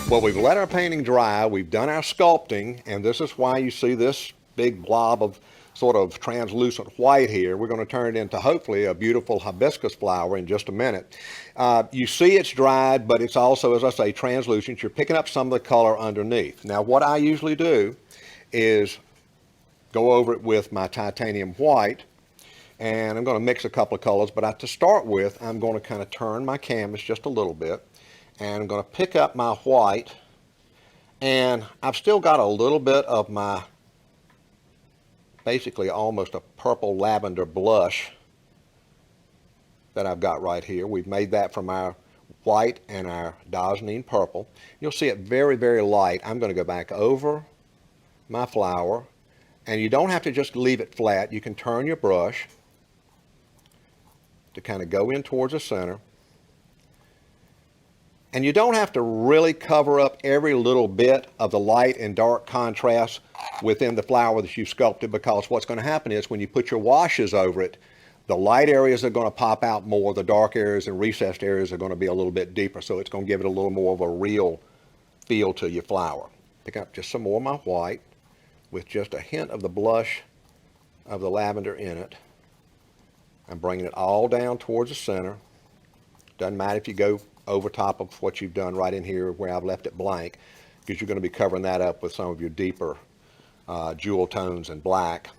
Well, we've let our painting dry, we've done our sculpting, and this is why you see this big blob of sort of translucent white here. We're going to turn it into hopefully a beautiful hibiscus flower in just a minute. You see it's dried, but it's also, as I say, translucent. You're picking up some of the color underneath. Now, what I usually do is go over it with my titanium white, and I'm going to mix a couple of colors, but to start with, I'm going to kind of turn my canvas just a little bit, and I'm going to pick up my white, and I've still got a little bit of my basically almost a purple lavender blush that I've got right here. We've made that from our white and our Dazzling purple. You'll see it very, very light. I'm going to go back over my flower, and you don't have to just leave it flat. You can turn your brush to kind of go in towards the center. And you don't have to really cover up every little bit of the light and dark contrast within the flower that you've sculpted, because what's going to happen is when you put your washes over it, the light areas are going to pop out more, the dark areas and recessed areas are going to be a little bit deeper, so it's going to give it a little more of a real feel to your flower. Pick up just some more of my white with just a hint of the blush of the lavender in it. I'm bringing it all down towards the center. Doesn't matter if you go over top of what you've done right in here where I've left it blank, because you're going to be covering that up with some of your deeper jewel tones and black.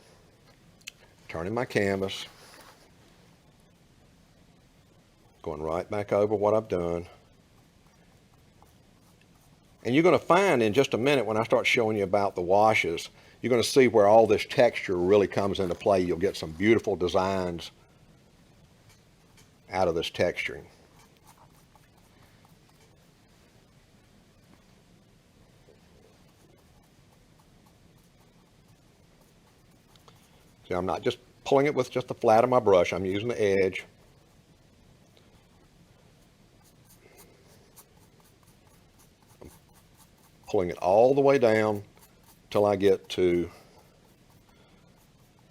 Turning my canvas, going right back over what I've done. And you're going to find in just a minute when I start showing you about the washes, you're going to see where all this texture really comes into play. You'll get some beautiful designs out of this texturing. See, I'm not just pulling it with just the flat of my brush. I'm using the edge. I'm pulling it all the way down till I get to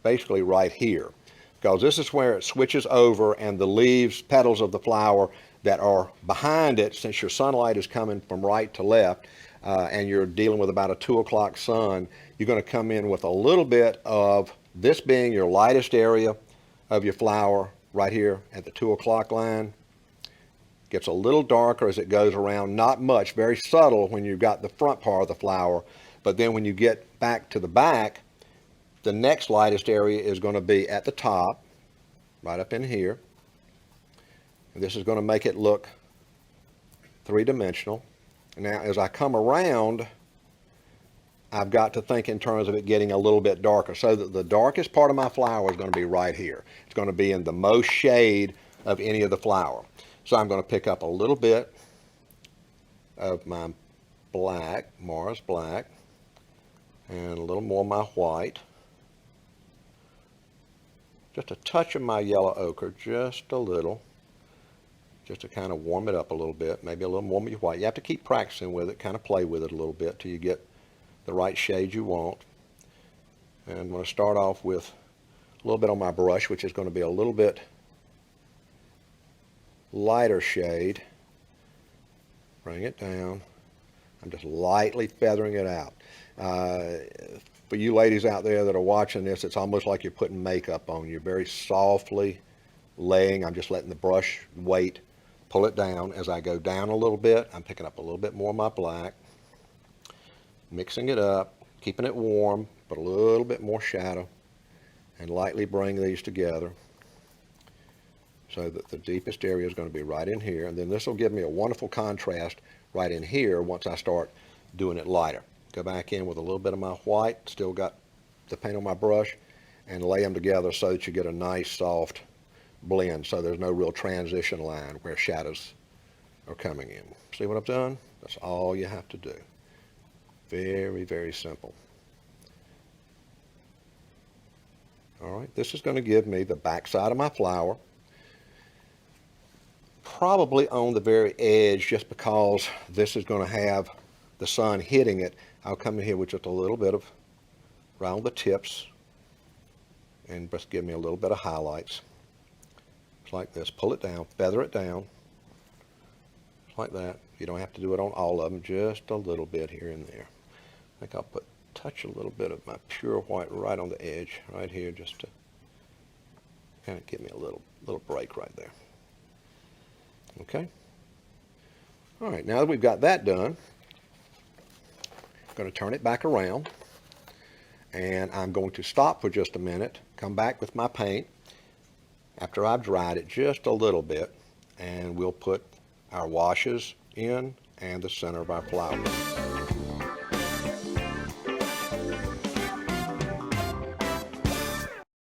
basically right here, because this is where it switches over, and the leaves, petals of the flower that are behind it, since your sunlight is coming from right to left, and you're dealing with about a 2 o'clock sun, you're going to come in with a little bit of this being your lightest area of your flower right here at the 2 o'clock line. Gets a little darker as it goes around, not much, very subtle when you've got the front part of the flower, but then when you get back to the back, the next lightest area is going to be at the top, right up in here. And this is going to make it look three-dimensional. Now, as I come around, I've got to think in terms of it getting a little bit darker, so that the darkest part of my flower is going to be right here. It's going to be in the most shade of any of the flower. So I'm going to pick up a little bit of my black, Mars black, and a little more of my white. Just a touch of my yellow ochre, just a little, just to kind of warm it up a little bit, maybe a little more of your white. You have to keep practicing with it, kind of play with it a little bit till you get the right shade you want. And I'm going to start off with a little bit on my brush, which is going to be a little bit lighter shade. Bring it down. I'm just lightly feathering it out. For you ladies out there that are watching this, it's almost like you're putting makeup on. You're very softly laying. I'm just letting the brush weight pull it down. As I go down a little bit, I'm picking up a little bit more of my black, mixing it up, keeping it warm, but a little bit more shadow, and lightly bring these together so that the deepest area is going to be right in here. And then this will give me a wonderful contrast right in here once I start doing it lighter. Go back in with a little bit of my white, still got the paint on my brush, and lay them together so that you get a nice soft blend, so there's no real transition line where shadows are coming in. See what I've done? That's all you have to do. Very, very simple. All right, this is going to give me the back side of my flower, probably on the very edge, just because this is going to have the sun hitting it. I'll come in here with just a little bit of around the tips and just give me a little bit of highlights. Just like this. Pull it down, feather it down. like that. You don't have to do it on all of them, just a little bit here and there. I think I'll touch a little bit of my pure white right on the edge, right here, just to kind of give me a little break right there. Okay. All right, now that we've got that done, I'm going to turn it back around, and I'm going to stop for just a minute, come back with my paint after I've dried it just a little bit, and we'll put our washes in and the center of our flower.